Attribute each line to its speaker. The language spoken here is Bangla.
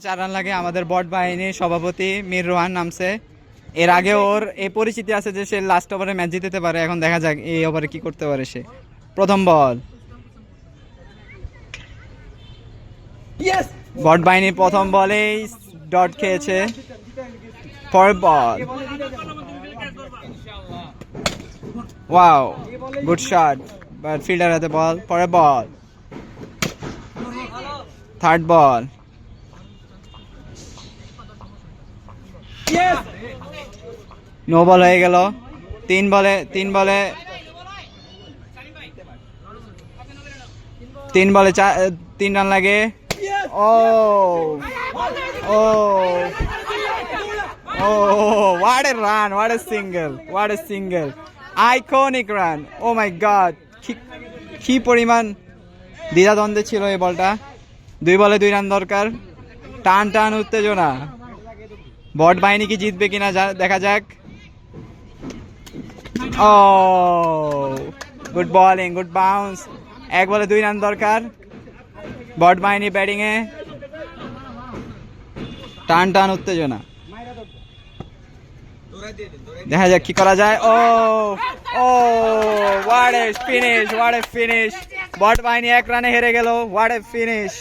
Speaker 1: 4 রান লাগে। আমাদের বট বাহিনীর সভাপতি মীর রোহান নামছে। এর আগে ওর এই পরিচিতি আছে যে সে লাস্ট ওভারে ম্যাচ জিতাতে পারে। এখন দেখা যাক এই ওভারে কি করতে পারে সে। প্রথম বল, বট বাহিনীর প্রথম বলেই ডট খেয়েছে। পরের ball, wow good shot, but fielder হাতে বল। পরের বল, থার্ড বল, নো বল হয়ে গেল। 3 বলে 3 রান লাগে। Oh oh oh what a run, what a single, iconic run. Oh my god, কি পরিমাণ দ্বিধাদ্বন্দ্বে ছিল এই বলটা। 2 বলে 2 রান দরকার। টান উত্তেজনা। বট বাহিনী কি জিতবে কিনা দেখা যাক। ও গুড বলিং, গুড বাউন্স। 1 বলে 2 রান দরকার। বট বাহিনী ব্যাটিং এ, টান উত্তেজনা। দেখা যাক কি করা যায়। ও ও হোয়াট এ ফিনিশ, বট বাহিনী 1 রানে হেরে গেল। What a finish.